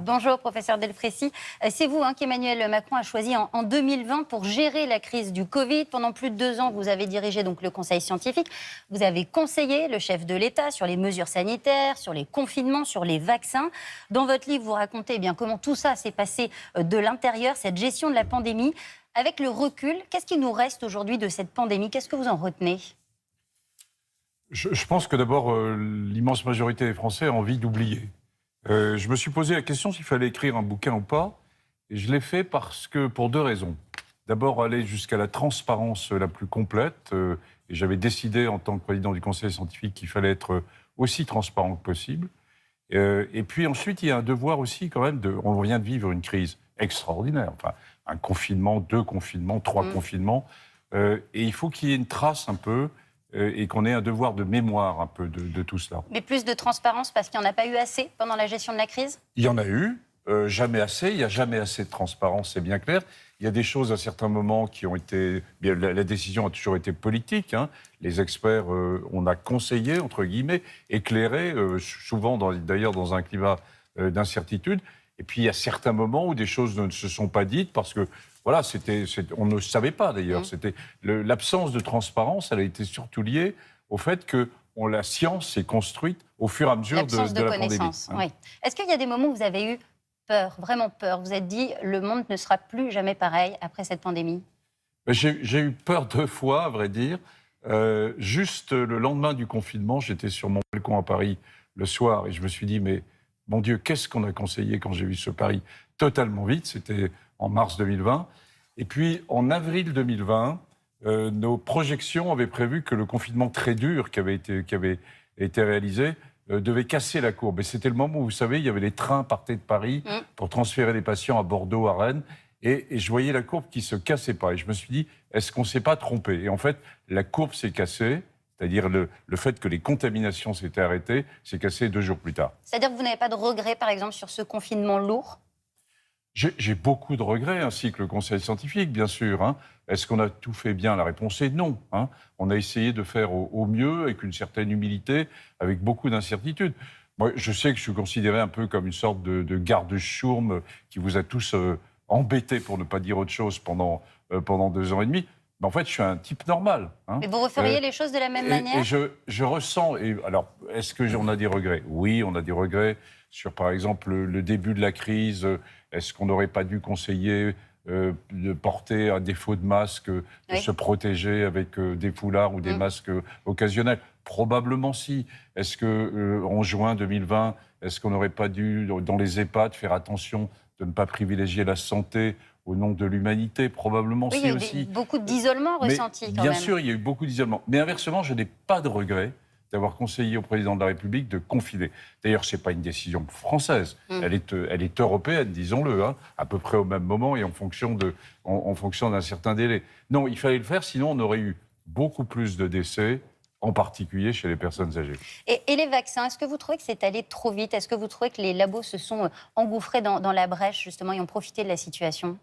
Bonjour, professeur Delfrécy. C'est vous qu'Emmanuel Macron a choisi en 2020 pour gérer la crise du Covid. Pendant plus de 2 ans, vous avez dirigé donc le conseil scientifique. Vous avez conseillé le chef de l'État sur les mesures sanitaires, sur les confinements, sur les vaccins. Dans votre livre, vous racontez comment tout ça s'est passé de l'intérieur, cette gestion de la pandémie. Avec le recul, qu'est-ce qui nous reste aujourd'hui de cette pandémie? Qu'est-ce que vous en retenez? Je pense que d'abord, l'immense majorité des Français a envie d'oublier. Je me suis posé la question s'il fallait écrire un bouquin ou pas. Et je l'ai fait pour 2 raisons. D'abord, aller jusqu'à la transparence la plus complète. Et j'avais décidé, en tant que président du conseil scientifique, qu'il fallait être aussi transparent que possible. Et puis ensuite, il y a un devoir aussi quand même on vient de vivre une crise extraordinaire. Enfin, un confinement, 2 confinements, 3 confinements. Et il faut qu'il y ait une trace un peu et qu'on ait un devoir de mémoire un peu de tout cela. Mais plus de transparence parce qu'il n'y en a pas eu assez pendant la gestion de la crise? Il y en a eu, jamais assez. Il n'y a jamais assez de transparence, c'est bien clair. Il y a des choses à certains moments qui ont été... Bien, la décision a toujours été politique. Les experts, on a conseillé, entre guillemets, éclairé, souvent d'ailleurs dans un climat d'incertitude. Et puis il y a certains moments où des choses ne se sont pas dites parce que voilà, on ne savait pas d'ailleurs. L'absence de transparence, elle a été surtout liée au fait que la science s'est construite au fur et à mesure de la pandémie. Oui. Est-ce qu'il y a des moments où vous avez eu peur, vraiment peur? Vous vous êtes dit, le monde ne sera plus jamais pareil après cette pandémie? J'ai eu peur 2 fois, à vrai dire. Juste le lendemain du confinement, j'étais sur mon balcon à Paris le soir et je me suis dit, mais mon Dieu, qu'est-ce qu'on a conseillé quand j'ai vu ce Paris totalement vide? C'était en mars 2020. Et puis, en avril 2020, nos projections avaient prévu que le confinement très dur qui avait été réalisé devait casser la courbe. Et c'était le moment où, vous savez, il y avait les trains partaient de Paris pour transférer les patients à Bordeaux, à Rennes. Et je voyais la courbe qui ne se cassait pas. Et je me suis dit, est-ce qu'on ne s'est pas trompé? Et en fait, la courbe s'est cassée. C'est-à-dire le fait que les contaminations s'étaient arrêtées, s'est cassé 2 jours plus tard. C'est-à-dire que vous n'avez pas de regrets, par exemple, sur ce confinement lourd? J'ai beaucoup de regrets, ainsi que le conseil scientifique, bien sûr. Est-ce qu'on a tout fait bien? La réponse est non. On a essayé de faire au mieux, avec une certaine humilité, avec beaucoup d'incertitudes. Moi, je sais que je suis considéré un peu comme une sorte de garde-chourme qui vous a tous embêtés, pour ne pas dire autre chose, pendant 2 ans et demi. Mais en fait, je suis un type normal. Mais vous referiez les choses de la même manière? Et je ressens... alors, est-ce qu'on a des regrets? Oui, on a des regrets sur, par exemple, le début de la crise. Est-ce qu'on n'aurait pas dû conseiller de porter, à défaut de masque, de se protéger avec des foulards ou des masques occasionnels? Probablement si. Est-ce qu'en juin 2020, est-ce qu'on n'aurait pas dû, dans les EHPAD, faire attention de ne pas privilégier la santé au nom de l'humanité? Probablement si aussi. Il y a eu beaucoup d'isolement ressenti quand même. Bien sûr, il y a eu beaucoup d'isolement. Mais inversement, je n'ai pas de regret d'avoir conseillé au président de la République de confiner. D'ailleurs, ce n'est pas une décision française. Elle est européenne, disons-le, à peu près au même moment et en fonction d'un certain délai. Non, il fallait le faire, sinon on aurait eu beaucoup plus de décès, en particulier chez les personnes âgées. Et les vaccins, est-ce que vous trouvez que c'est allé trop vite? Est-ce que vous trouvez que les labos se sont engouffrés dans la brèche, justement, et ont profité de la situation?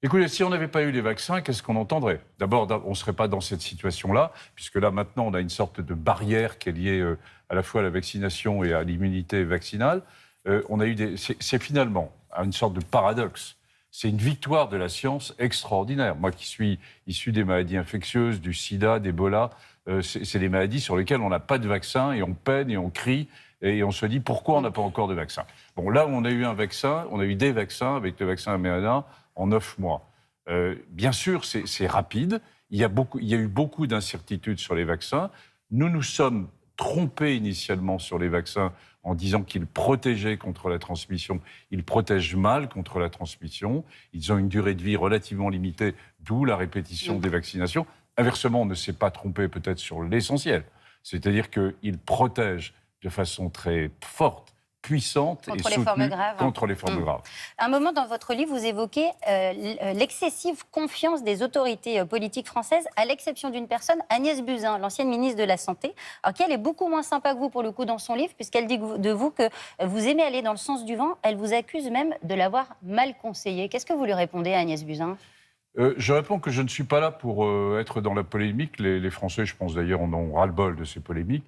Écoutez, si on n'avait pas eu les vaccins, qu'est-ce qu'on entendrait? D'abord, on ne serait pas dans cette situation-là, puisque là, maintenant, on a une sorte de barrière qui est liée à la fois à la vaccination et à l'immunité vaccinale. C'est finalement une sorte de paradoxe. C'est une victoire de la science extraordinaire. Moi qui suis issu des maladies infectieuses, du sida, d'Ebola, c'est des maladies sur lesquelles on n'a pas de vaccin et on peine et on crie et on se dit pourquoi on n'a pas encore de vaccin. Bon, là, on a eu un vaccin, on a eu des vaccins avec le vaccin mRNA en 9 mois. Bien sûr, c'est rapide. Il y a eu beaucoup d'incertitudes sur les vaccins. Nous nous sommes trompés initialement sur les vaccins en disant qu'ils protégeaient contre la transmission. Ils protègent mal contre la transmission. Ils ont une durée de vie relativement limitée, d'où la répétition des vaccinations. Inversement, on ne s'est pas trompé peut-être sur l'essentiel. C'est-à-dire qu'ils protègent de façon très forte, puissante contre et les formes soutenue graves. contre les formes graves. À un moment dans votre livre, vous évoquez l'excessive confiance des autorités politiques françaises, à l'exception d'une personne, Agnès Buzyn, l'ancienne ministre de la Santé, alors qu'elle est beaucoup moins sympa que vous pour le coup dans son livre, puisqu'elle dit de vous que vous aimez aller dans le sens du vent. Elle vous accuse même de l'avoir mal conseillé. Qu'est-ce que vous lui répondez à Agnès Buzyn? Je réponds que je ne suis pas là pour être dans la polémique. Les Français, je pense d'ailleurs, en ont ras-le-bol de ces polémiques.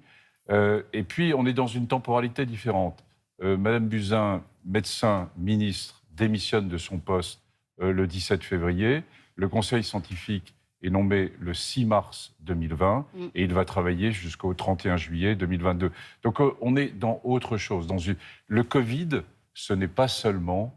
Et puis, on est dans une temporalité différente. Madame Buzyn, médecin, ministre, démissionne de son poste le 17 février. Le conseil scientifique est nommé le 6 mars 2020 et il va travailler jusqu'au 31 juillet 2022. Donc on est dans autre chose. Le Covid, ce n'est pas seulement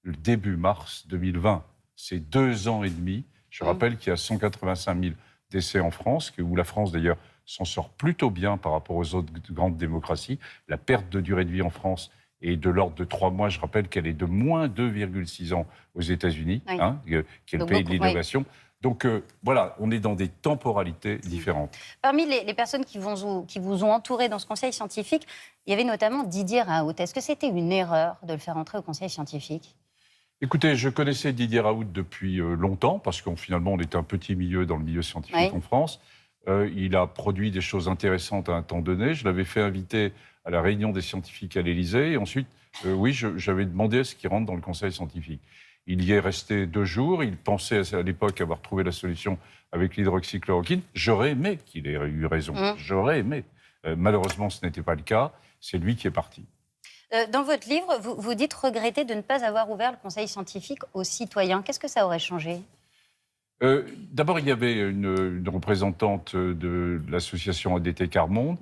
le début mars 2020, c'est 2 ans et demi. Je rappelle qu'il y a 185 000 décès en France, où la France d'ailleurs s'en sort plutôt bien par rapport aux autres grandes démocraties. La perte de durée de vie en France est de l'ordre de 3 mois. Je rappelle qu'elle est de moins 2,6 ans aux États-Unis, qui est le pays de l'innovation. Donc voilà, on est dans des temporalités différentes. Parmi les personnes qui vous ont entouré dans ce conseil scientifique, il y avait notamment Didier Raoult. Est-ce que c'était une erreur de le faire entrer au conseil scientifique ? Écoutez, je connaissais Didier Raoult depuis longtemps, parce qu'on finalement, on était un petit milieu dans le milieu scientifique en France. Il a produit des choses intéressantes à un temps donné. Je l'avais fait inviter à la réunion des scientifiques à l'Élysée. Et ensuite, j'avais demandé à ce qu'il rentre dans le conseil scientifique. Il y est resté 2 jours. Il pensait à l'époque avoir trouvé la solution avec l'hydroxychloroquine. J'aurais aimé qu'il ait eu raison. J'aurais aimé. Malheureusement, ce n'était pas le cas. C'est lui qui est parti. Dans votre livre, vous dites regretter de ne pas avoir ouvert le conseil scientifique aux citoyens. Qu'est-ce que ça aurait changé ? D'abord, il y avait une représentante de l'association ADT Quart-Monde.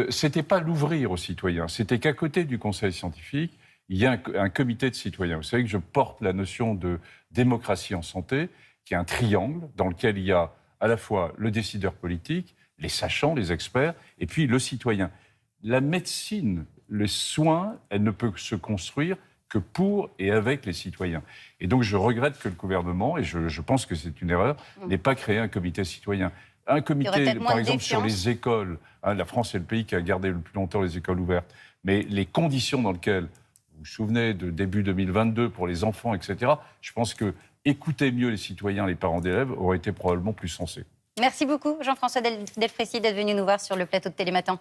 C'était pas l'ouvrir aux citoyens, c'était qu'à côté du conseil scientifique, il y a un comité de citoyens. Vous savez que je porte la notion de démocratie en santé, qui est un triangle dans lequel il y a à la fois le décideur politique, les sachants, les experts, et puis le citoyen. La médecine, les soins, elle ne peut se construire que pour et avec les citoyens. Et donc je regrette que le gouvernement, et je pense que c'est une erreur, n'ait pas créé un comité citoyen. Un comité, par exemple, sur les écoles. La France est le pays qui a gardé le plus longtemps les écoles ouvertes. Mais les conditions dans lesquelles, vous vous souvenez de début 2022 pour les enfants, etc., je pense que écouter mieux les citoyens, les parents d'élèves, aurait été probablement plus sensé. Merci beaucoup, Jean-François Delfraissy, d'être venu nous voir sur le plateau de Télématin.